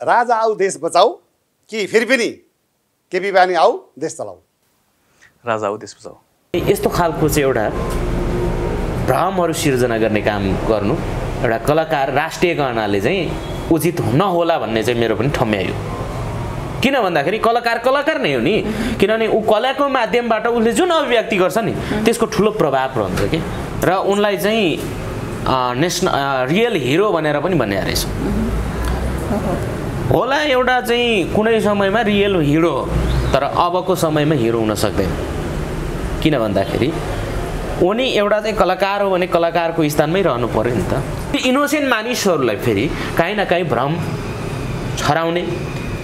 राजा आऊ देश बचाऊ कि फेरि पनि केपी बानी आऊ देश चलाऊ? राजा आऊ देश बचाऊ। यस्तो खालको चाहिँ एउटा भ्रमहरू सिर्जना गर्ने काम गर्नु एउटा कलाकार राष्ट्रियकरणले चाहिँ उचित नहोला भन्ने चाहिँ मेरो पनि ठम्यायो। किन भन्दाखेरि कलाकार नै हो नि, किनभने ऊ कलाको माध्यमबाट उसले जुन अभिव्यक्ति गर्छ नि त्यसको ठुलो प्रभाव रहन्छ कि, र उनलाई चाहिँ रियल हिरो भनेर पनि भन्ने रहेछ होला। एउटा चाहिँ कुनै समयमा रियल हिरो, तर अबको समयमा हिरो हुन सक्दैन। किन भन्दाखेरि उनी एउटा चाहिँ कलाकार हो भने कलाकारको स्थानमै रहनु पर्यो नि त। इनोसेन्ट मानिसहरूलाई फेरि काहीँ न काहीँ भ्रम छराउने,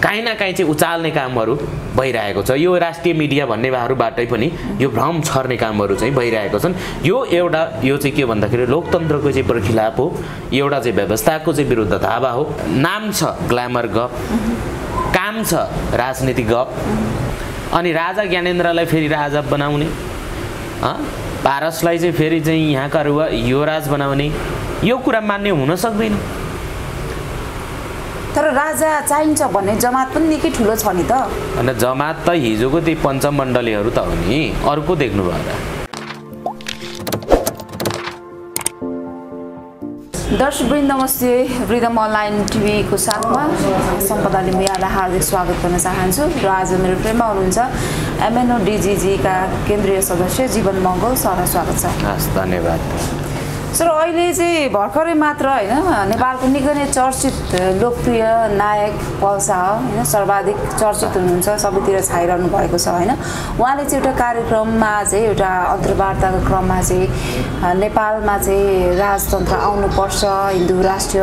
काहीँ न काहीँ चाहिँ उचाल्ने कामहरू भइरहेको छ। यो राष्ट्रिय मिडिया भन्नेबाटै पनि यो भ्रम छर्ने कामहरू चाहिँ भइरहेको छन्। यो चाहिँ के भन्दाखेरि लोकतन्त्रको चाहिँ बरखिलाफ हो, एउटा चाहिँ व्यवस्थाको चाहिँ विरुद्ध धावा हो। नाम छ ग्ल्यामर गफ, काम छ राजनीतिक गफ, अनि राजा ज्ञानेन्द्रलाई फेरि राजा बनाउने, पारसलाई चाहिँ फेरि चाहिँ यहाँका युवराज बनाउने, यो कुरा मान्य हुन सक्दैन। तर राजा चाहिन्छ भन्ने जमात पनि निकै ठुलो छ नि त। अनि जमात त हिजोको ती पञ्चमण्डलीहरू त हो नि, अर्को देख्नुभयो र। दर्शकवृन्द नमस्ते, रिदम अनलाइन टिभीको साथमा सम्पदाले म यहाँलाई हार्दिक स्वागत गर्न चाहन्छु। र आज मेरो प्रेममा हुनुहुन्छ MNODGG का केन्द्रीय सदस्य जीवन मङ्गल सरलाई स्वागत छ। हस्, धन्यवाद। सर, अहिले चाहिँ भर्खरै मात्र होइन नेपालको निकै नै चर्चित लोकप्रिय नायक पल शाह होइन सर्वाधिक चर्चित हुनुहुन्छ, सबैतिर छाइरहनु भएको छ होइन। उहाँले चाहिँ एउटा कार्यक्रममा चाहिँ एउटा अन्तर्वार्ताको क्रममा चाहिँ नेपालमा चाहिँ राजतन्त्र आउनुपर्छ, हिन्दू राष्ट्रिय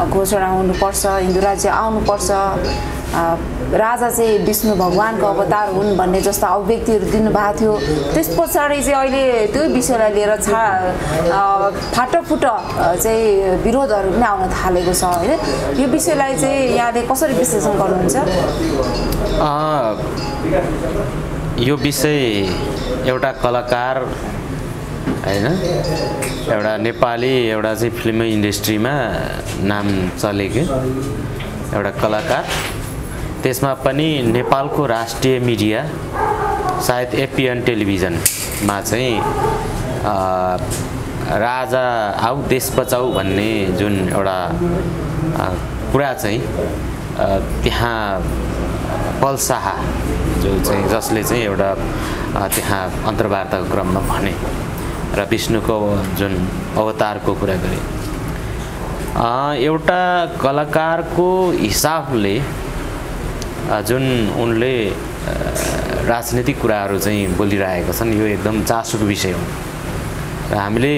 घोषणा हुनुपर्छ, हिन्दू राज्य आउनुपर्छ, राजा चाहिँ विष्णु भगवानको अवतार हुन् भन्ने जस्ता अभिव्यक्तिहरू दिनुभएको थियो। त्यस पछाडि चाहिँ अहिले त्यो विषयलाई लिएर फाटोफुटो चाहिँ विरोधहरू पनि आउन थालेको छ होइन। यो विषयलाई चाहिँ यहाँले कसरी विश्लेषण गर्नुहुन्छ? यो विषय एउटा कलाकार होइन, एउटा नेपाली एउटा चाहिँ फिल्म इन्डस्ट्रीमा नाम चलेको एउटा कलाकार, त्यसमा पनि नेपालको राष्ट्रिय मिडिया सायद एपिएन टेलिभिजनमा चाहिँ राजा आऊ देश बचाऊ भन्ने जुन एउटा कुरा चाहिँ त्यहाँ पल शाह जसले चाहिँ एउटा त्यहाँ अन्तर्वार्ताको क्रममा भने र विष्णुको जुन अवतारको कुरा गरे, एउटा कलाकारको हिसाबले जुन उनले राजनीतिक कुराहरू चाहिँ बोलिरहेका छन्, यो एकदम चासोको विषय हो। र हामीले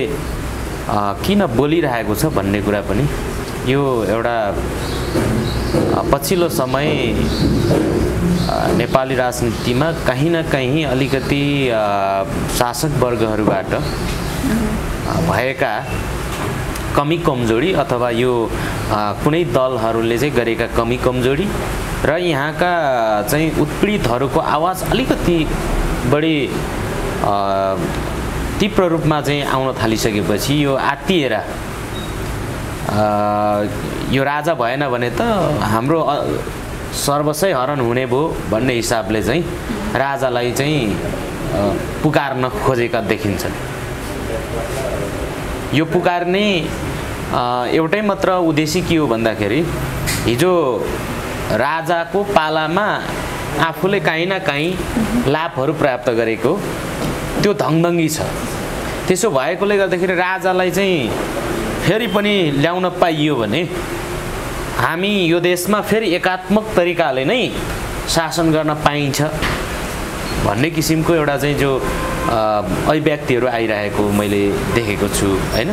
किन बोलिरहेको छ भन्ने कुरा पनि यो एउटा पछिल्लो समय नेपाली राजनीतिमा कहीँ न कहीँ अलिकति शासक वर्गहरूबाट भएका कमी कमजोरी अथवा यो कुनै दलहरूले चाहिँ गरेका कमी कमजोरी र यहाँका चाहिँ उत्पीडितहरूको आवाज अलिकति बढी तीव्र रूपमा चाहिँ आउन थालिसकेपछि यो आत्तिएर यो राजा भएन भने त हाम्रो सर्वस्वै हरण हुने भयो भन्ने हिसाबले चाहिँ राजालाई चाहिँ पुकार्न खोजेका देखिन्छन्। यो पुकार्ने एउटै मात्र उद्देश्य के हो भन्दाखेरि हिजो राजाको पालामा आफूले काहीँ न काहीँ लाभहरू प्राप्त गरेको त्यो धङधङ्गी छ। त्यसो भएकोले गर्दाखेरि राजालाई चाहिँ फेरि पनि ल्याउन पाइयो भने हामी यो देशमा फेरि एकात्मक तरिकाले नै शासन गर्न पाइन्छ भन्ने किसिमको एउटा चाहिँ जो अभिव्यक्तिहरू आइरहेको मैले देखेको छु हैन।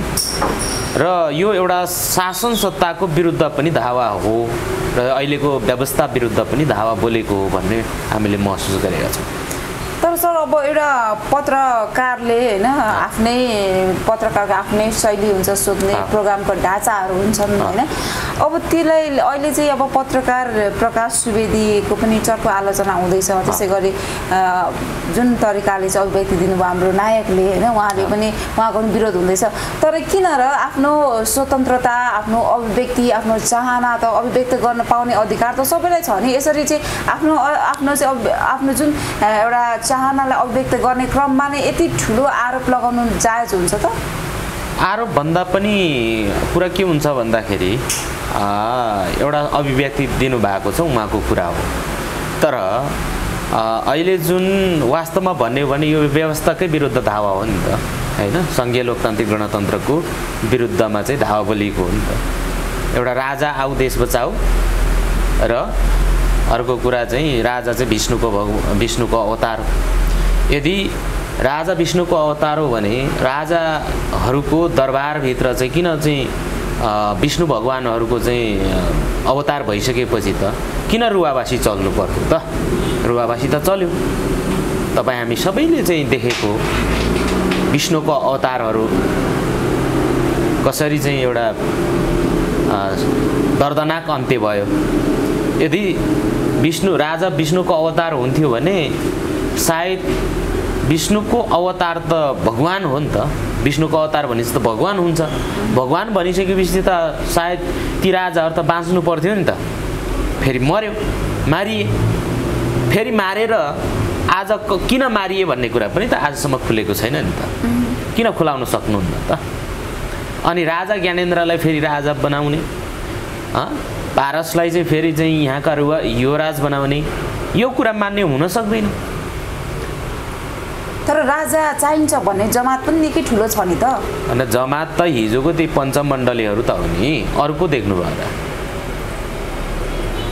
र यो एउटा शासन सत्ताको विरुद्ध पनि धावा हो र अहिलेको व्यवस्था विरुद्ध पनि धावा बोलेको हो भन्ने हामीले महसुस गरेका छौँ। तर सर अब एउटा पत्रकारले होइन आफ्नै पत्रकारको आफ्नै शैली हुन्छ सोध्ने प्रोग्रामको ढाँचाहरू हुन्छन् होइन अब त्यसलाई अहिले चाहिँ अब पत्रकार प्रकाश सुवेदीको पनि चर्को आलोचना हुँदैछ त्यसै गरी जुन तरिकाले चाहिँ अभिव्यक्ति दिनुभयो हाम्रो नायकले होइन उहाँले पनि उहाँको पनि विरोध हुँदैछ तर किन र आफ्नो स्वतन्त्रता आफ्नो अभिव्यक्ति आफ्नो चाहना त अभिव्यक्त गर्न पाउने अधिकार त सबैलाई छ नि यसरी चाहिँ आफ्नो जुन एउटा चाहनालाई अभिव्यक्त गर्ने क्रममा नै यति ठुलो आरोप लगाउनु जायज हुन्छ त आरोप भन्दा पनि कुरा के हुन्छ भन्दाखेरि एउटा अभिव्यक्ति दिनुभएको छ उहाँको कुरा हो तर अहिले जुन वास्तवमा भन्यो भने यो व्यवस्थाकै विरुद्ध धावा हो नि त हैन संघीय लोकतान्त्रिक गणतन्त्रको विरुद्धमा चाहिँ धावा बोलिएको हो नि त एउटा राजा आऊ देश बचाऊ र अर्को कुरा चाहिँ राजा चाहिँ विष्णुको अवतार यदि राजा विष्णुको अवतार हो भने राजाहरूको दरबारभित्र चाहिँ किन चाहिँ विष्णु भगवानहरूको चाहिँ अवतार भइसकेपछि त किन रुवावासी चल्नु पर्यो त रुवावासी त चल्यो तपाईँ हामी सबैले चाहिँ देखेको विष्णुको अवतारहरू कसरी चाहिँ एउटा दर्दनाक अन्त्य भयो यदि राजा विष्णुको अवतार हुन्थ्यो भने सायद विष्णुको अवतार त भगवान हो नि त विष्णुको अवतार भनेपछि त भगवान हुन्छ भगवान भनिसकेपछि त सायद ती राजाहरू त बाँच्नु पर्थ्यो नि त फेरि मर्यो मारिए फेरि मारेर आज किन मारिए भन्ने कुरा पनि त आजसम्म खुलेको छैन नि त किन खुलाउन सक्नुहुन्न त अनि राजा ज्ञानेन्द्रलाई फेरि राजा बनाउने पारसलाई चाहिँ फेरि चाहिँ यहाँका युवराज बनाउने यो कुरा मान्य हुन सक्दैन तर राजा चाहिन्छ भन्ने जमात पनि निकै ठुलो छ नि त अनि जमात त हिजोको ती पञ्चमण्डलीहरू त हो नि अर्को देख्नुभयो त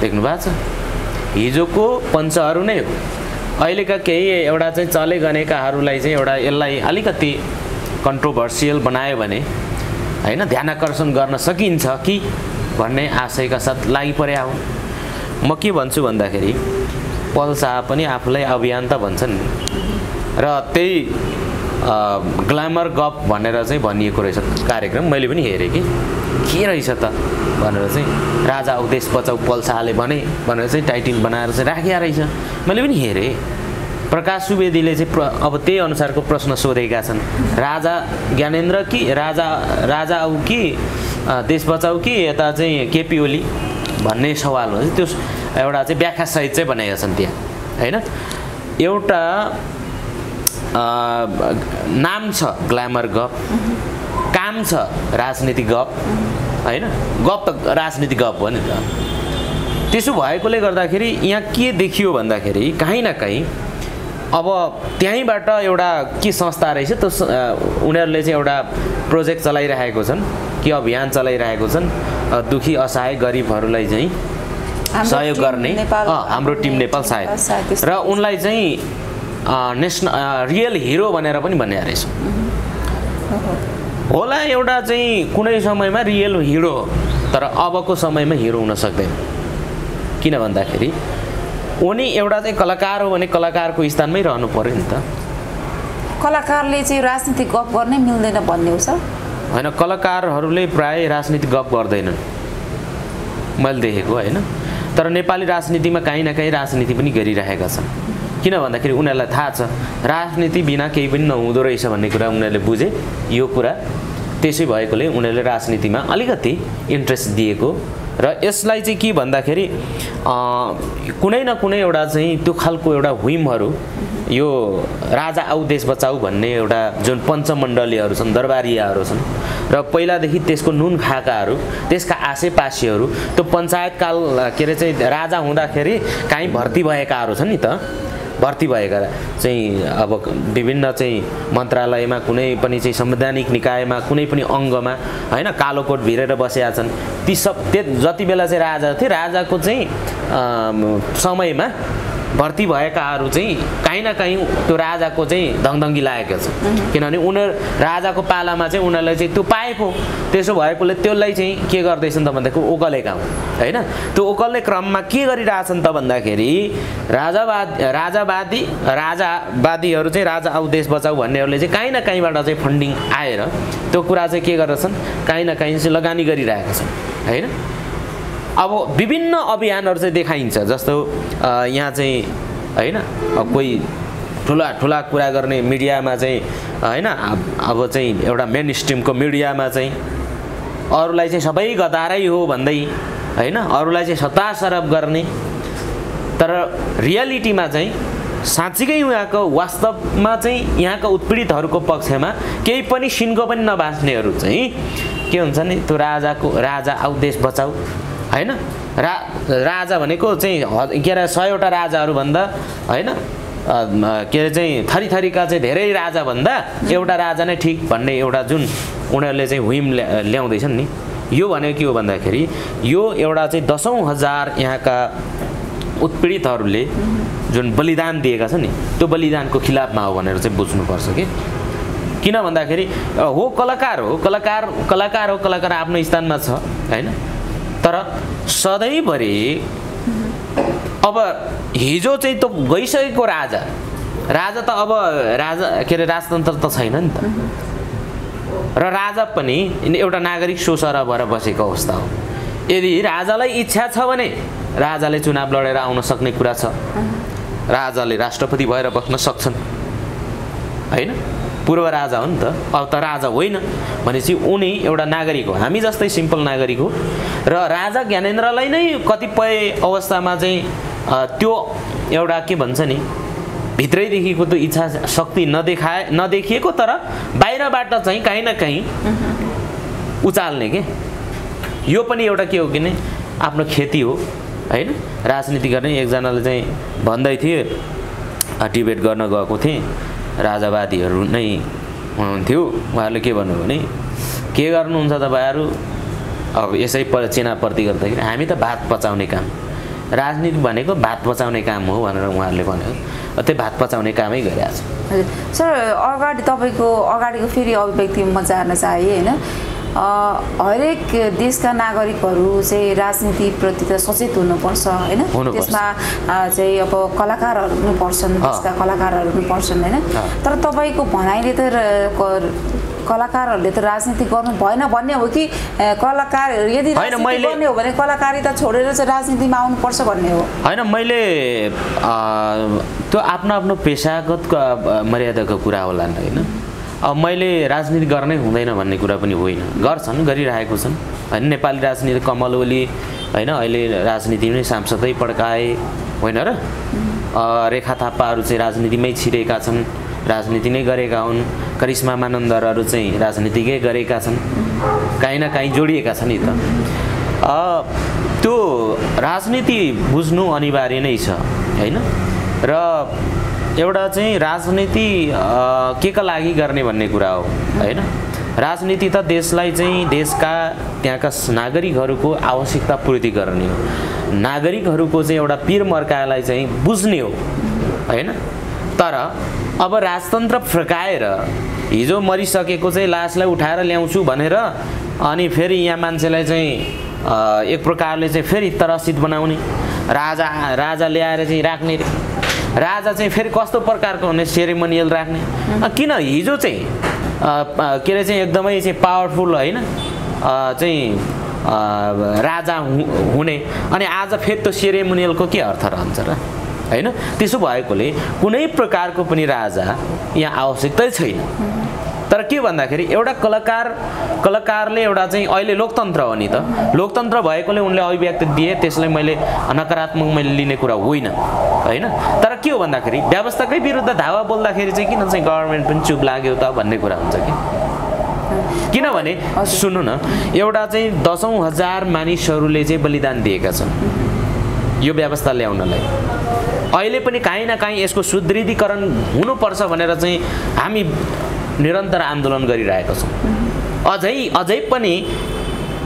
देख्नुभएको छ हिजोको पञ्चहरू नै हो अहिलेका केही एउटा चाहिँ चले गनेकाहरूलाई चाहिँ एउटा यसलाई अलिकति कन्ट्रोभर्सियल बनायो भने हैन ध्यानाकर्षण गर्न सकिन्छ कि भन्ने आशयका साथ लागि पर्या हो म के भन्छु भन्दाखेरि पल शाह पनि आफूलाई अभियन्ता भन्छन् र त्यही ग्ल्यामर गप भनेर चाहिँ भनिएको रहेछ कार्यक्रम मैले पनि हेरेँ कि के रहेछ त भनेर चाहिँ राजा औ देश बचाउ पल शाहले भनेर चाहिँ टाइटिल बनाएर चाहिँ राखिया रहेछ मैले पनि हेरेँ प्रकाश सुवेदीले चाहिँ अब त्यही अनुसारको प्रश्न सोधेका छन् राजा ज्ञानेन्द्र कि राजा औ कि देश बचाउ कि यता चाहिँ केपी ओली भन्ने सवाल हो त्यो एउटा चाहिँ व्याख्या सहित चाहिँ बनाएका छन् त्यहाँ हैन एउटा नाम छ ग्ल्यामर गप काम छ राजनीति गप हैन गप त राजनीति गप हो नि त त्यसो भएकोले गर्दाखेरि यहाँ के देखियो भन्दाखेरि कहीँ न कहीँ अब त्यहीँबाट एउटा के संस्था रहेछ त्यो उनीहरूले चाहिँ एउटा प्रोजेक्ट चलाइरहेको छन् कि अभियान चलाइरहेको छन् दुखी असहाय गरिबहरूलाई चाहिँ सहयोग गर्ने हाम्रो टिम नेपाल सायद र उनलाई चाहिँ नेसनल रियल हिरो भनेर पनि भन्ने रहेछ होला एउटा चाहिँ कुनै समयमा रियल हिरो तर अबको समयमा हिरो हुन सक्दैन किन भन्दाखेरि उनी एउटा चाहिँ कलाकार हो भने कलाकारको स्थानमै रहनु पर्यो नि त कलाकारले चाहिँ राजनीतिक गफ गर्नै मिल्दैन भन्ने हो सर हैन कलाकारहरूले प्राय राजनीतिक गफ गर्दैनन् मैले देखेको हैन तर नेपाली राजनीतिमा कहीँ न कहीँ राजनीति पनि गरिरहेका छन् किन भन्दाखेरि उनीहरूलाई थाहा छ राजनीति बिना केही पनि नहुँदो रहेछ भन्ने कुरा उनीहरूले बुझे यो कुरा त्यसै भएकोले उनीहरूले राजनीतिमा अलिकति इन्ट्रेस्ट दिएको र यसलाई चाहिँ के भन्दाखेरि कुनै न कुनै एउटा चाहिँ त्यो खालको एउटा हुइमहरू यो राजा आऊ देश बचाऊ भन्ने एउटा जुन पञ्चमण्डलीहरू छन् दरबारियाहरू छन् र पहिलादेखि त्यसको नुन खाएकाहरू त्यसका आसेपासेहरू त्यो पञ्चायतकाल के अरे चाहिँ राजा हुँदाखेरि काहीँ भर्ती भएकाहरू छन् नि त भर्ती भएका चाहिँ अब विभिन्न चाहिँ मन्त्रालयमा कुनै पनि चाहिँ संवैधानिक निकायमा कुनै पनि अङ्गमा हैन कालो कोट भिरेर बसेका छन् ती सब जति बेला चाहिँ राजा थिए राजाको चाहिँ समयमा भर्ती भएकाहरू चाहिँ काहीँ न काहीँ त्यो राजाको चाहिँ दङदङ्गी लागेको छ किनभने उनीहरू राजाको पालामा चाहिँ उनीहरूलाई चाहिँ त्यो पाएको त्यसो भएकोले त्यसलाई चाहिँ के गर्दैछन् त भन्दाखेरि ओकलेका हुन् होइन त्यो ओकल्ने क्रममा के गरिरहेछन् त भन्दाखेरि राजावादीहरू चाहिँ राजा आऊ देश बचाऊ भन्नेहरूले चाहिँ काहीँ न काहीँबाट चाहिँ फन्डिङ आएर त्यो कुरा चाहिँ के गर्दछन् काहीँ न काहीँ चाहिँ लगानी गरिरहेका छन् होइन अब विभिन्न अभियानहरू चाहिँ देखाइन्छ जस्तो यहाँ चाहिँ होइन कोही ठुला कुरा गर्ने मिडियामा चाहिँ होइन अब चाहिँ एउटा मेन स्ट्रिमको मिडियामा चाहिँ अरूलाई चाहिँ सबै गदारै हो भन्दै होइन अरूलाई चाहिँ सतासरब गर्ने तर रियालिटीमा चाहिँ साँच्चीकै यहाँको वास्तवमा चाहिँ यहाँका उत्पीडितहरूको पक्षमा केही पनि सिनको पनि नबाँच्नेहरू चाहिँ के हुन्छ नि त्यो राजा आऊ देश बचाऊ होइन राजा भनेको चाहिँ के अरे 100वटा राजाहरूभन्दा होइन के अरे चाहिँ थरीका चाहिँ धेरै राजाभन्दा एउटा राजा नै ठिक भन्ने एउटा जुन उनीहरूले चाहिँ हुइम ल्याउँदैछन् नि यो भनेको के हो भन्दाखेरि यो एउटा चाहिँ 10,000 यहाँका उत्पीडितहरूले जुन बलिदान दिएका छन् नि त्यो बलिदानको खिलाफमा हो भनेर चाहिँ बुझ्नुपर्छ कि किन भन्दाखेरि हो कलाकार आफ्नो स्थानमा छ होइन तर सधैँभरि अब हिजो चाहिँ त गइसकेको राजा त अब के अरे राजतन्त्र त छैन नि त र राजा पनि एउटा नागरिक सोसरा भएर बसेको अवस्था हो यदि राजालाई इच्छा छ भने राजाले चुनाव लडेर आउन सक्ने कुरा छ राजाले राष्ट्रपति भएर बस्न सक्छन् होइन पूर्व राजा हो नि त अब त राजा होइन भनेपछि उनी एउटा नागरिक हो हामी जस्तै सिम्पल नागरिक हो र राजा ज्ञानेन्द्रलाई नै कतिपय अवस्थामा चाहिँ त्यो एउटा के भन्छ नि भित्रैदेखिको त्यो इच्छा शक्ति नदेखिएको तर बाहिरबाट चाहिँ काहीँ न काहीँ उचाल्ने के यो पनि एउटा के हो कि नै आफ्नो खेती हो होइन राजनीति गर्ने एकजनाले चाहिँ भन्दै थिए डिबेट गर्न गएको थिएँ राजावादीहरू नै हुनुहुन्थ्यो उहाँहरूले के भन्नु भने के गर्नुहुन्छ तपाईँहरू अब यसै चेनाप्रति गर्दाखेरि हामी त भात पचाउने काम राजनीति भनेको भात पचाउने काम हो भनेर उहाँहरूले भन्यो त्यो भात पचाउने कामै गरिरहेको छ सर अगाडिको फेरि अभिव्यक्ति म जान्न चाहेँ होइन हरेक देशका नागरिकहरू चाहिँ राजनीतिप्रति त सचेत हुनुपर्छ होइन त्यसमा चाहिँ अब कलाकारहरू पनि पर्छन् देशका कलाकारहरू पनि पर्छन् होइन तर तपाईँको भनाइले त कलाकारहरूले त राजनीति गर्नु भएन भन्ने हो कि कलाकार यदि राजनीति गर्ने हो भने कलाकारिता छोडेर चाहिँ राजनीतिमा आउनुपर्छ भन्ने हो होइन मैले त्यो आफ्नो पेसागत मर्यादाको कुरा होला नि होइन अब मैले राजनीति गर्नै हुँदैन भन्ने कुरा पनि होइन गर्छन् गरिरहेको छन् होइन नेपाली राजनीति कमल ओली होइन अहिले राजनीति नै सांसदै पड्काए होइन र रेखा थापाहरू चाहिँ राजनीतिमै छिरेका छन् राजनीति नै गरेका हुन् करिश्मा मानन्दरहरू चाहिँ राजनीतिकै गरेका छन् काहीँ न काहीँ जोडिएका छन् नि त त्यो राजनीति बुझ्नु अनिवार्य नै छ होइन र एउटा चाहिँ राजनीति के का लागि गर्ने भन्ने कुरा हो होइन राजनीति त देशलाई चाहिँ देशका त्यहाँका नागरिकहरूको आवश्यकता पूर्ति गर्ने हो नागरिकहरूको चाहिँ एउटा पीर मर्कालाई चाहिँ बुझ्ने हो होइन तर अब राजतन्त्र फर्काएर हिजो मरिसकेको चाहिँ लासलाई उठाएर ल्याउँछु भनेर अनि फेरि यहाँ मान्छेलाई चाहिँ एक प्रकारले चाहिँ फेरि त्रसित बनाउने राजा ल्याएर चाहिँ राख्ने राजा चाहिँ फेरि कस्तो प्रकारको हुने सेरेमोनियल राख्ने किन हिजो चाहिँ के अरे चाहिँ एकदमै चाहिँ पावरफुल होइन चाहिँ राजा हुने अनि आज फेरि त्यो सेरेमोनियलको के अर्थ रहन्छ र होइन त्यसो भएकोले कुनै प्रकारको पनि राजा यहाँ आवश्यकतै छैन तर के भन्दाखेरि एउटा कलाकारले एउटा चाहिँ अहिले लोकतन्त्र हो नि त लोकतन्त्र भएकोले उनले अभिव्यक्ति दिए त्यसलाई मैले नकारात्मक मैले लिने कुरा होइन होइन तर के हो भन्दाखेरि व्यवस्थाकै विरुद्ध धावा बोल्दाखेरि चाहिँ किन चाहिँ गभर्मेन्ट पनि चुप लाग्यो त भन्ने कुरा हुन्छ कि किनभने सुन्नु न एउटा चाहिँ 10,000 मानिसहरूले चाहिँ बलिदान दिएका छन् यो व्यवस्था ल्याउनलाई अहिले पनि काहीँ न काहीँ यसको सुदृढीकरण हुनुपर्छ भनेर चाहिँ हामी निरन्तर आन्दोलन गरिरहेका छौँ अझै पनि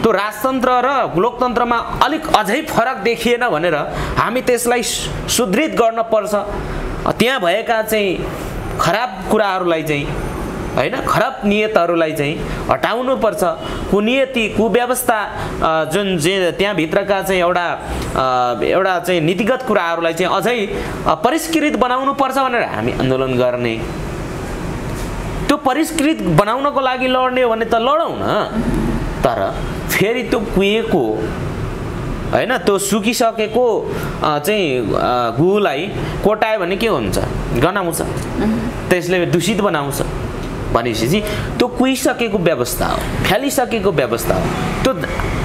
त्यो राजतन्त्र र लोकतन्त्रमा अलिक अझै फरक देखिएन भनेर हामी त्यसलाई सुदृढ गर्न पर्छ। त्यहाँ भएका चाहिँ खराब कुराहरूलाई चाहिँ हैन खराब नियतहरूलाई चाहिँ हटाउनु पर्छ। कुनियति कुव्यवस्था जुन त्यहाँ भित्रका चाहिँ एउटा चाहिँ नीतिगत कुराहरूलाई चाहिँ अझै परिष्कृत बनाउनु पर्छ भनेर हामी आन्दोलन गर्ने। त्यो परिष्कृत बनाउनको लागि लड्ने हो भने त लडौँ न, तर फेरि त्यो कुहिएको हैन त्यो सुकिसकेको चाहिँ गुलाई कोटायो भने के हुन्छ, गनाउँछ, त्यसले दूषित बनाउँछ। भनेपछि त्यो कुहिसकेको व्यवस्था हो, फैलिसकेको व्यवस्था हो, त्यो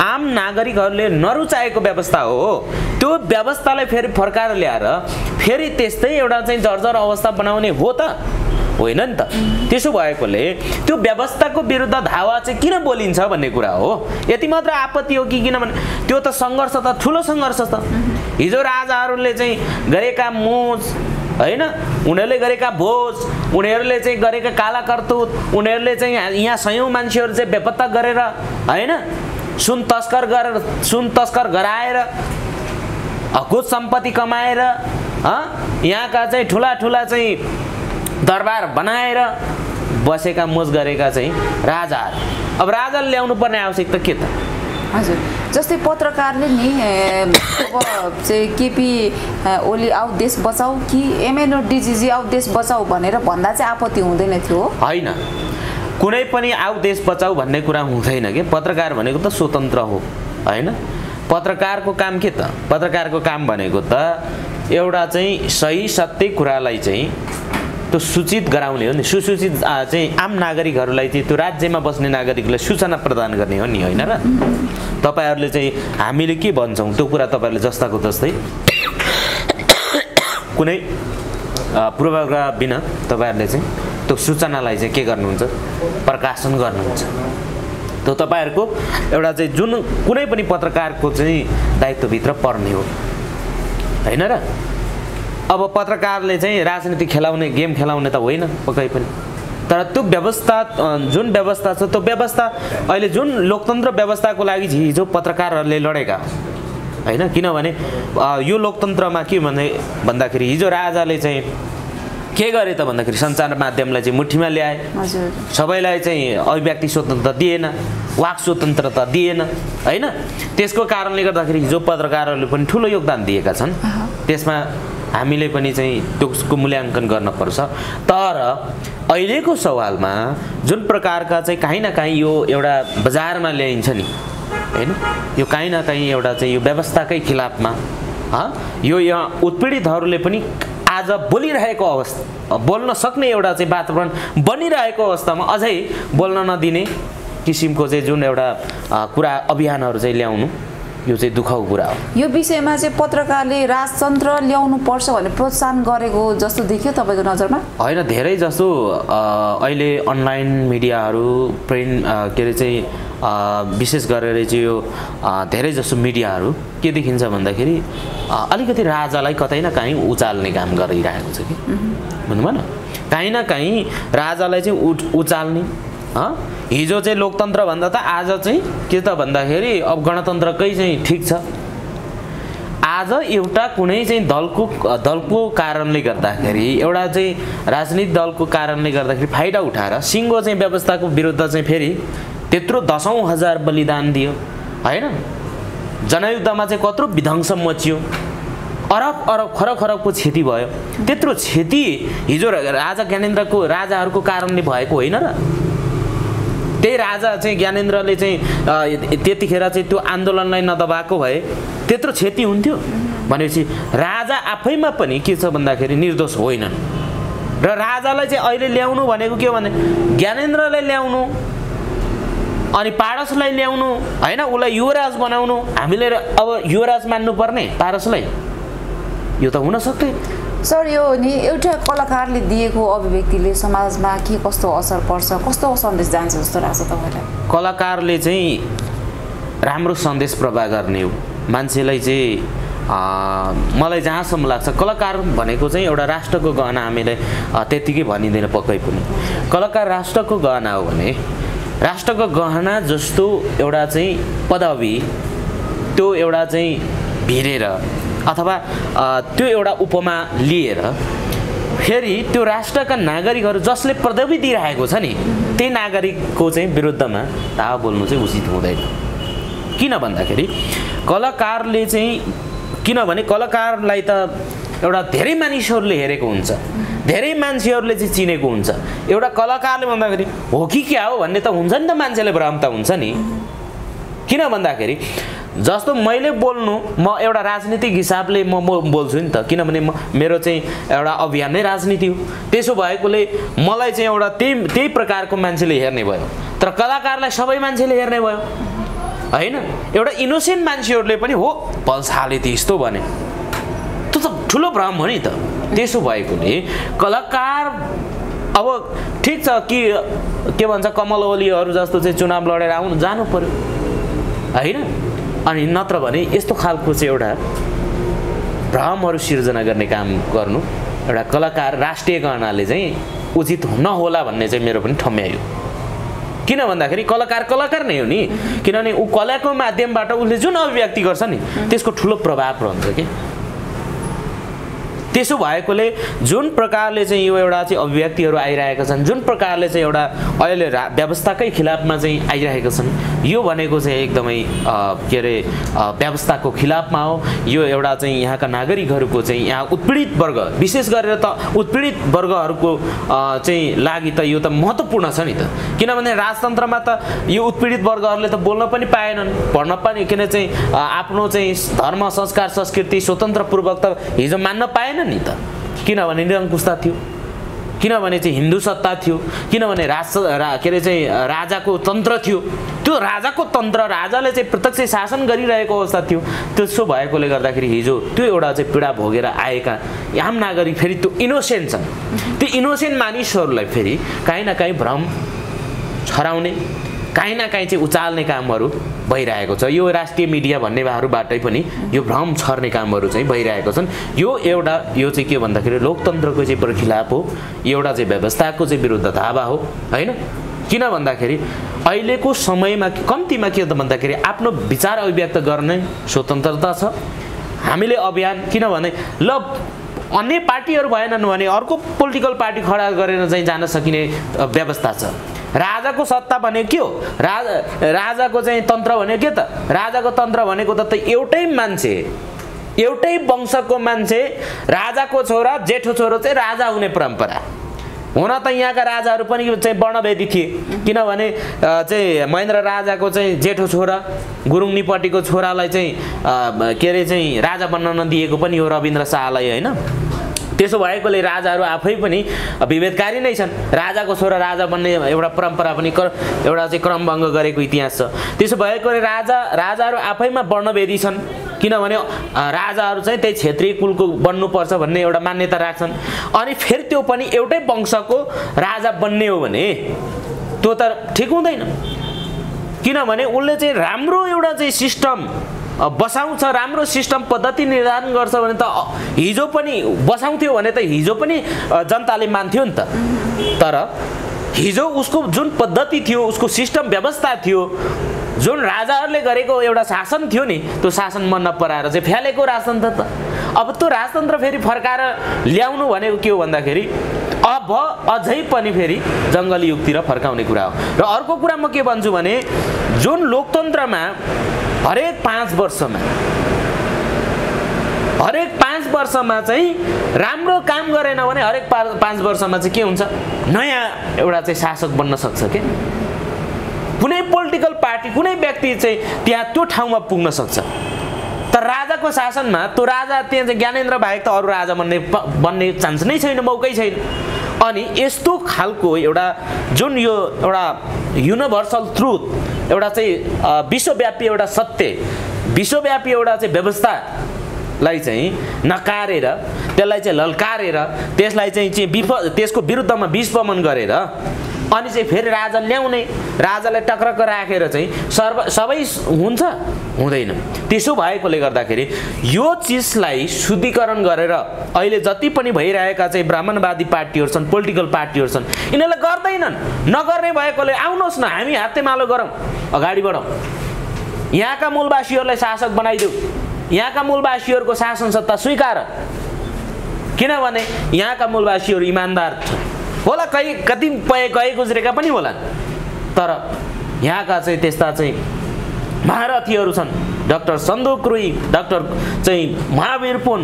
आम नागरिकहरूले नरुचाएको व्यवस्था हो। त्यो व्यवस्थालाई फेरि फर्काएर ल्याएर फेरि त्यस्तै एउटा चाहिँ जर्जर अवस्था बनाउने हो त होइन नि त। त्यसो भएकोले त्यो व्यवस्थाको विरुद्ध धावा चाहिँ किन बोलिन्छ भन्ने कुरा हो। यति मात्र आपत्ति हो कि किनभने त्यो त सङ्घर्ष त ठुलो सङ्घर्ष त। हिजो राजाहरूले चाहिँ गरेका मोज हैन, उनीहरूले गरेका भोज, उनीहरूले चाहिँ गरेका काला करतुत, उनीहरूले चाहिँ यहाँ सयौं मान्छेहरू चाहिँ बेपत्ता गरेर हैन सुन तस्कर गराएर अकुत सम्पत्ति कमाएर यहाँका चाहिँ ठुला चाहिँ दरबार बनाएर बसेका मोज गरेका चाहिँ राजाहरू। अब राजाले ल्याउनु पर्ने आवश्यकता के त? हजुर, जस्तै पत्रकारले नि अब चाहिँ केपी ओली आऊ देश बचाऊ कि एमएनओ डिजिजी आऊ देश बचाऊ भनेर भन्दा चाहिँ आपत्ति हुँदैन थियो होइन। कुनै पनि आऊ देश बचाऊ भन्ने कुरा हुँदैन कि। पत्रकार भनेको त स्वतन्त्र हो हैन। पत्रकारको काम के त? पत्रकारको काम भनेको त एउटा चाहिँ सही सत्य कुरालाई चाहिँ त्यो सूचित गराउने हो नि। सुसूचित चाहिँ आम नागरिकहरूलाई चाहिँ त्यो राज्यमा बस्ने नागरिकलाई सूचना प्रदान गर्ने हो नि, होइन र? तपाईहरुले चाहिँ हामीले के भन्छौं त्यो कुरा तपाईहरुले जस्ताको जस्तै कुनै पूर्वाग्रह बिना तपाईहरुले चाहिँ त्यो सूचनालाई चाहिँ के गर्नुहुन्छ, प्रकाशन गर्नुहुन्छ। त्यो तपाईहरुको एउटा चाहिँ जुन कुनै पनि पत्रकारको चाहिँ दायित्वभित्र पर्ने हो, हैन र? अब पत्रकारले चाहिँ राजनीति खेलाउने, गेम खेलाउने त होइन पक्कै पनि, तर त्यो व्यवस्था जुन व्यवस्था छ त्यो व्यवस्था अहिले जुन लोकतन्त्र व्यवस्थाको लागि हिजो पत्रकारहरूले लडेका हैन। किनभने यो लोकतन्त्रमा के भन्दाखेरि हिजो राजाले चाहिँ के गरे त भन्दाखेरि सञ्चार माध्यमलाई चाहिँ मुठीमा ल्याए, सबैलाई चाहिँ अभिव्यक्ति स्वतन्त्रता दिएन, वाक स्वतन्त्रता दिएन हैन। त्यसको कारणले गर्दाखेरि हिजो पत्रकारहरूले पनि ठुलो योगदान दिएका छन्। त्यसमा हामीले पनि चाहिँ त्यसको मूल्याङ्कन गर्न पर्छ। तर अहिलेको सवालमा जुन प्रकारका चाहिँ कहीँ न कहीँ यो एउटा बजारमा ल्याइन्छ नि हैन, यो कहीँ न कहीँ एउटा चाहिँ यो व्यवस्थाकै खिलाफमा यो यहाँ उत्पीडितहरूले पनि आज बोलिरहेको अवस्था, बोल्न सक्ने एउटा चाहिँ वातावरण बनिरहेको अवस्थामा अझै बोल्न नदिने किसिमको चाहिँ जुन एउटा कुरा अभियानहरू चाहिँ ल्याउनु, यो चाहिँ दुःखको कुरा हो। यो विषयमा चाहिँ पत्रकारले राजतन्त्र ल्याउनु पर्छ भने प्रोत्साहन गरेको जस्तो देखियो तपाईको नजरमा? होइन, धेरै जसो अहिले अनलाइन मिडियाहरू प्रिन्ट के अरे चाहिँ विशेष गरेर चाहिँ यो धेरै जसो मिडियाहरू के देखिन्छ भन्दाखेरि अलिकति राजालाई कतै न कहीँ उचाल्ने काम गरिरहेको छ कि भन्नु भएन। कहीँ न कहीँ राजालाई चाहिँ उचाल्ने। हिजो चाहिँ लोकतन्त्र भन्दा त आज चाहिँ के त भन्दाखेरि अब गणतन्त्रकै चाहिँ ठिक छ। आज एउटा कुनै चाहिँ दलको कारणले गर्दाखेरि, एउटा चाहिँ राजनीतिक दलको कारणले गर्दाखेरि फाइदा उठाएर सिङ्गो चाहिँ व्यवस्थाको विरुद्ध चाहिँ फेरि त्यत्रो दशौं हजार बलिदान दियो हैन। जनयुद्धमा चाहिँ कत्रो विध्वंस मचियो, अरब खरबको क्षति भयो। त्यत्रो क्षति हिजो राजा ज्ञानेन्द्रको राजाहरूको कारणले भएको होइन र? त्यही राजा चाहिँ ज्ञानेन्द्रले चाहिँ त्यतिखेर चाहिँ त्यो आन्दोलनलाई नदबाएको भए त्यत्रो क्षति हुन्थ्यो भनेपछि राजा आफैमा पनि के छ भन्दाखेरि निर्दोष होइनन्। र राजालाई चाहिँ अहिले ल्याउनु भनेको के हो भने ज्ञानेन्द्रलाई ल्याउनु अनि पारसलाई ल्याउनु हैन, उसलाई युवराज बनाउनु। हामीले अब युवराज मान्नु पर्ने पारसलाई? यो त हुन सक्दैन। सर, यो नि एउटा कलाकारले दिएको अभिव्यक्तिले समाजमा के कस्तो असर पर्छ, कस्तो सन्देश जान्छ जस्तो लाग्छ तपाईलाई? कलाकारले चाहिँ राम्रो सन्देश प्रवाह गर्ने हो मान्छेलाई चाहिँ। मलाई जहाँसम्म लाग्छ कलाकार भनेको चाहिँ एउटा राष्ट्रको गहना, हामीले त्यतिकै भनिँदैन पक्कै पनि। कलाकार राष्ट्रको गहना हो भने राष्ट्रको गहना जस्तो एउटा चाहिँ पदवी त्यो एउटा चाहिँ भिरेर अथवा त्यो एउटा उपमा लिएर फेरि त्यो राष्ट्रका नागरिकहरू जसले पदवी दिइरहेको छ नि त्यही नागरिकको चाहिँ विरुद्धमा दावा बोल्नु चाहिँ उचित हुँदैन। किन भन्दाखेरि कलाकारले चाहिँ किनभने कलाकारलाई त एउटा धेरै मानिसहरूले हेरेको हुन्छ, धेरै मान्छेहरूले चाहिँ चिनेको हुन्छ। एउटा कलाकारले भन्दाखेरि हो कि क्या हो भन्ने त हुन्छ नि त, मान्छेले भ्रम त हुन्छ नि। किन भन्दाखेरि जस्तो मैले बोल्नु म एउटा राजनीतिक हिसाबले म बोल्छु नि त, किनभने मेरो चाहिँ एउटा अभियान नै राजनीति हो। त्यसो भएकोले मलाई चाहिँ एउटा त्यही प्रकारको मान्छेले हेर्ने भयो, तर कलाकारलाई सबै मान्छेले हेर्ने भयो होइन। एउटा इनोसेन्ट मान्छेहरूले पनि हो पल्साले त्यस्तो भने त्यो त ठुलो भ्रम हो नि त। त्यसो भएकोले कलाकार अब ठिक छ कि के भन्छ कमल ओलीहरू जस्तो चाहिँ चुनाव लडेर आउनु जानु पर्यो होइन, अनि नत्र भने यस्तो खालको चाहिँ एउटा भ्रमहरू सिर्जना गर्ने काम गर्नु एउटा कलाकार राष्ट्रिय गहनाले चाहिँ उचित नहोला भन्ने चाहिँ मेरो पनि ठम्यायो। किन भन्दाखेरि कलाकार कलाकार नै हो नि, किनभने ऊ कलाको माध्यमबाट उसले जुन अभिव्यक्ति गर्छ नि त्यसको ठुलो प्रभाव रहन्छ कि। त्यसो भएकोले जुन प्रकारले चाहिँ यो एउटा चाहिँ अभिव्यक्तिहरू आइरहेका छन्, जुन प्रकारले चाहिँ एउटा अहिले व्यवस्थाकै खिलाफमा चाहिँ आइरहेका छन्, यो भनेको चाहिँ एकदमै के अरे व्यवस्थाको खिलाफमा हो। यो एउटा चाहिँ यहाँका नागरिकहरूको चाहिँ यहाँ उत्पीडित वर्ग विशेष गरेर त उत्पीडित वर्गहरूको चाहिँ लागि त यो त महत्त्वपूर्ण छ नि त। किनभने राजतन्त्रमा त यो उत्पीडित वर्गहरूले त बोल्न पनि पाएनन्, पढ्न पनि, किन चाहिँ आफ्नो चाहिँ धर्म संस्कार संस्कृति स्वतन्त्रपूर्वक त हिजो मान्न पाएन नि त। किनभने निरङ्कुशता थियो, किनभने चाहिँ हिन्दू सत्ता थियो, किनभने के अरे चाहिँ राजाको तन्त्र थियो। त्यो राजाको तन्त्र राजाले चाहिँ प्रत्यक्ष शासन गरिरहेको अवस्था थियो। त्यसो भएकोले गर्दाखेरि हिजो त्यो एउटा चाहिँ पीडा भोगेर आएका आम नागरिक फेरि त्यो इनोसेन्ट छन्। त्यो इनोसेन्ट मानिसहरूलाई फेरि काहीँ न काहीँ भ्रम छराउने, काहीँ न काहीँ चाहिँ उचाल्ने कामहरू भइरहेको छ। यो राष्ट्रिय मिडिया भन्नेबाटै पनि यो भ्रम छर्ने कामहरू चाहिँ भइरहेको छन्। यो चाहिँ के भन्दाखेरि लोकतन्त्रको चाहिँ प्रखिलाप हो, एउटा चाहिँ व्यवस्थाको चाहिँ विरुद्ध धावा हो होइन। किन भन्दाखेरि अहिलेको समयमा कम्तीमा के त भन्दाखेरि आफ्नो विचार अभिव्यक्त गर्ने स्वतन्त्रता छ। हामीले अभियान किनभने ल अन्य पार्टीहरू भएनन् भने अर्को पोलिटिकल पार्टी खडा गरेर चाहिँ जान सकिने व्यवस्था छ। राजाको सत्ता भनेको के हो, राजाको चाहिँ तन्त्र भनेको के त, राजाको तन्त्र भनेको त एउटै मान्छे एउटै वंशको मान्छे राजाको छोरा जेठो छोरो चाहिँ राजा हुने परम्परा। हुन त यहाँका राजाहरू पनि चाहिँ वर्णभेदी थिए, किनभने चाहिँ महेन्द्र राजाको चाहिँ जेठो छोरा गुरुङ निपटीको छोरालाई चाहिँ के अरे चाहिँ राजा बन्न नदिएको पनि हो रविन्द्र शाहलाई होइन। त्यसो भएकोले राजाहरू आफै पनि विभेदकारी नै छन्। राजाको छोरा राजा बन्ने एउटा परम्परा पनि एउटा चाहिँ क्रमभङ्ग गरेको इतिहास छ। त्यसो भएकोले राजाहरू आफैमा वर्णभेदी छन्, किनभने राजाहरू चाहिँ त्यही क्षेत्रीय कुलको बन्नुपर्छ भन्ने एउटा मान्यता राख्छन्। अनि फेरि त्यो पनि एउटै वंशको राजा बन्ने हो भने त्यो त ठिक हुँदैन, किनभने उसले चाहिँ राम्रो एउटा चाहिँ सिस्टम बसाउँछ, राम्रो सिस्टम पद्धति निर्धारण गर्छ भने त हिजो पनि बसाउँथ्यो भने त हिजो पनि जनताले मान्थ्यो नि त। तर हिजो उसको जुन पद्धति थियो, उसको सिस्टम व्यवस्था थियो, जुन राजाहरूले गरेको एउटा शासन थियो नि, त्यो शासन मन नपराएर चाहिँ फ्यालेको राजतन्त्र त। अब त्यो राजतन्त्र फेरि फर्काएर ल्याउनु भनेको के हो भन्दाखेरि अब अझै पनि फेरि जङ्गली युगतिर फर्काउने कुरा हो। र अर्को कुरा म के भन्छु भने जुन लोकतन्त्रमा हरेक 5 वर्षमा चाहिँ राम्रो काम गरेन भने हरेक 5 वर्षमा चाहिँ के हुन्छ, नयाँ एउटा चाहिँ शासक बन्न सक्छ के। कुनै पोलिटिकल पार्टी कुनै व्यक्ति चाहिँ त्यहाँ त्यो ठाउँमा पुग्न सक्छ। तर राजाको शासनमा त्यो राजा त्यहाँ चाहिँ ज्ञानेन्द्र बाहेक त अरू राजा बन्ने चान्स नै छैन, मौकै छैन। अनि यस्तो खालको एउटा जुन यो एउटा युनिभर्सल ट्रुथ, एउटा चाहिँ विश्वव्यापी एउटा सत्य, विश्वव्यापी एउटा चाहिँ व्यवस्थालाई चाहिँ नकारेर, त्यसलाई चाहिँ ललकारेर, त्यसलाई चाहिँ त्यसको विरुद्धमा विस्फोमन गरेर अनि चाहिँ फेरि राजा ल्याउने, राजालाई टक्रक्क राखेर चाहिँ सबै हुन्छ हुँदैन। त्यसो भएकोले गर्दाखेरि यो चिजलाई शुद्धिकरण गरेर अहिले जति पनि भइरहेका चाहिँ ब्राह्मणवादी पार्टीहरू छन्, पोलिटिकल पार्टीहरू छन्, यिनीहरूले गर्दैनन्। नगर्ने भएकोले आउनुहोस् न हामी हातेमालो गरौँ, अगाडि बढौँ, यहाँका मूलवासीहरूलाई शासक बनाइदेऊ, यहाँका मूलवासीहरूको शासन सत्ता स्वीकार। किनभने यहाँका मूलवासीहरू इमान्दार होला, कतिपय गए गुज्रेका पनि होलान्, तर यहाँका चाहिँ त्यस्ता चाहिँ महारथीहरू छन्, डाक्टर सन्दुक रुई, डाक्टर चाहिँ महावीर पुन,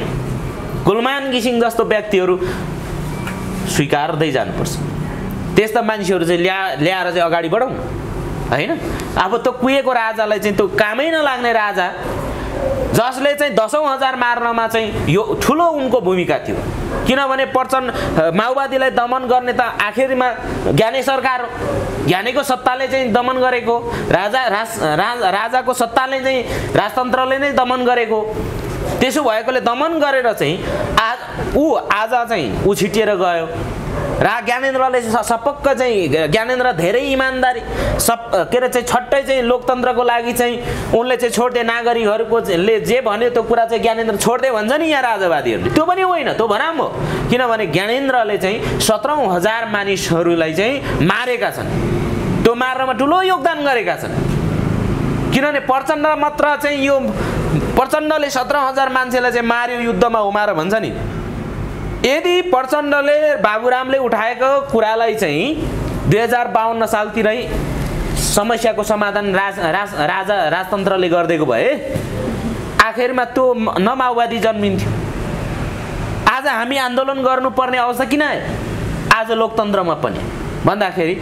गुलमान घिसिङ जस्तो व्यक्तिहरू स्वीकार्दै जानुपर्छ। त्यस्ता मान्छेहरू चाहिँ ल्याएर चाहिँ अगाडि बढौँ होइन। अब त्यो कुहेको राजालाई चाहिँ त्यो कामै नलाग्ने राजा जसले चाहिँ 10,000 मार्नमा चाहिँ यो ठुलो उनको भूमिका थियो। किनभने माओवादीलाई दमन गर्ने त आखिरमा ज्ञाने सरकार हो, ज्ञानेको सत्ताले चाहिँ दमन गरेको, राजाको सत्ताले चाहिँ राजतन्त्रले नै दमन गरेको। त्यसो भएकोले दमन गरेर चाहिँ आज चाहिँ ऊ छिटिएर गयो। ज्ञानेन्द्रले सपक्क चाहिँ ज्ञानेन्द्र धेरै इमान्दारी के अरे चाहिँ छट्टै चाहिँ लोकतन्त्रको लागि चाहिँ उनले चाहिँ छोड्दे, नागरिकहरूको जे भन्यो त्यो कुरा चाहिँ ज्ञानेन्द्र छोड्दे भन्छ नि यहाँ राजावादीहरूले, त्यो पनि होइन, त्यो भनाम हो। किनभने ज्ञानेन्द्रले चाहिँ 17,000 मानिसहरूलाई चाहिँ मारेका छन्, त्यो मार्नमा ठुलो योगदान गरेका छन्। किनभने प्रचण्ड मात्र चाहिँ यो प्रचण्डले 17,000 मान्छेलाई चाहिँ मार्यो युद्धमा उमार भन्छ नि। यदि प्रचण्डले बाबुरामले उठाएको कुरालाई चाहिँ 2052 सालतिरै समस्याको समाधान राजतन्त्रले गरिदिएको भए आखिरमा त्यो न माओवादी जन्मिन्थ्यो। आज हामी आन्दोलन गर्नुपर्ने अवस्था किन आयो आज लोकतन्त्रमा पनि भन्दाखेरि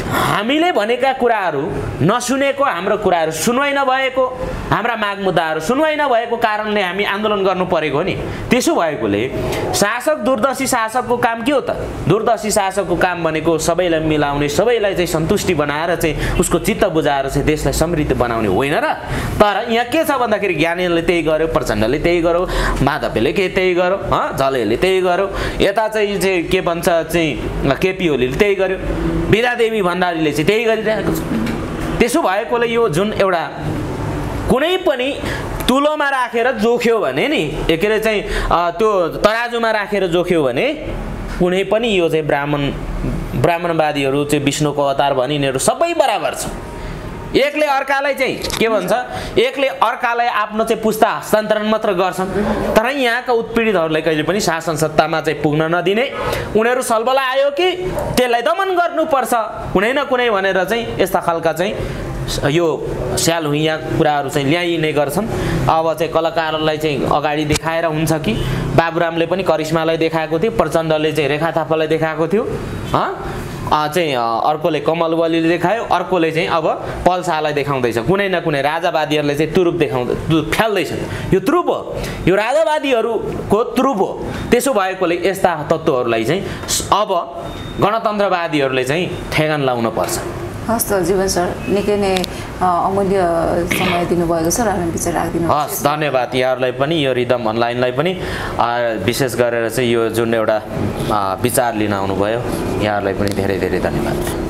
हामीले भनेका कुराहरू नसुनेको, हाम्रो कुराहरू सुनवाई नभएको, हाम्रा माग मुद्दाहरू सुनवाई नभएको कारणले हामी आन्दोलन गर्नु परेको हो नि। त्यसो भएकोले शासक दूरदर्शी शासकको काम के हो त? दूरदर्शी शासकको काम भनेको सबैलाई मिलाउने, सबैलाई चाहिँ सन्तुष्टि बनाएर चाहिँ उसको चित्त बुझाएर चाहिँ देशलाई समृद्ध बनाउने होइन र। तर यहाँ के छ भन्दाखेरि ज्ञानेन्द्रले त्यही गर्यो, प्रचण्डले त्यही गर्यो, माधवले त्यही गर्यो, झलेले त्यही गर्यो, यता चाहिँ के भन्छ चाहिँ केपी ओलीले त्यही गर्यो, विद्यादेवी भण्डारीले चाहिँ त्यही गरिरहेको छ। त्यसो भएकोले यो जुन एउटा कुनै पनि तुलोमा राखेर जोख्यो भने नि, के अरे चाहिँ त्यो तराजुमा राखेर जोख्यो भने कुनै पनि यो चाहिँ ब्राह्मणवादीहरू चाहिँ विष्णुको अवतार भनिनेहरू सबै बराबर छ। एकले अर्कालाई चाहिँ के भन्छ, एकले अर्कालाई आफ्नो चाहिँ पुस्ता हस्तान्तरण मात्र गर्छन्, तर यहाँका उत्पीडितहरूलाई कहिले पनि शासन सत्तामा चाहिँ पुग्न नदिने, उनीहरू सलबल आयो कि त्यसलाई दमन गर्नुपर्छ कुनै न कुनै भनेर चाहिँ यस्ता खालका चाहिँ यो स्यालहुइया कुराहरू चाहिँ ल्याइने गर्छन्। अब चाहिँ कलाकारहरूलाई चाहिँ अगाडि देखाएर हुन्छ कि बाबुरामले पनि करिश्मालाई देखाएको थियो, प्रचण्डले चाहिँ रेखा थापालाई देखाएको थियो, चाहिँ अर्कोले कमल बलीले देखायो, अर्कोले चाहिँ अब पल शाहलाई देखाउँदैछ। कुनै न कुनै राजावादीहरूले चाहिँ तुरुप फ्याल्दैछन्। यो तुरुप हो, यो राजावादीहरूको तुरुप हो। त्यसो भएकोले यस्ता तत्त्वहरूलाई चाहिँ अब गणतन्त्रवादीहरूले चाहिँ ठेगान लाउन पर्छ। हस् त जीवन सर, निकै नै अमूल्य समय दिनुभएको छ र हामी विचार राखिदिनु। हस्, धन्यवाद यहाँहरूलाई पनि, यो रिदम अनलाइनलाई पनि, विशेष गरेर चाहिँ यो जुन एउटा विचार लिन आउनुभयो यहाँहरूलाई पनि धेरै धेरै धन्यवाद।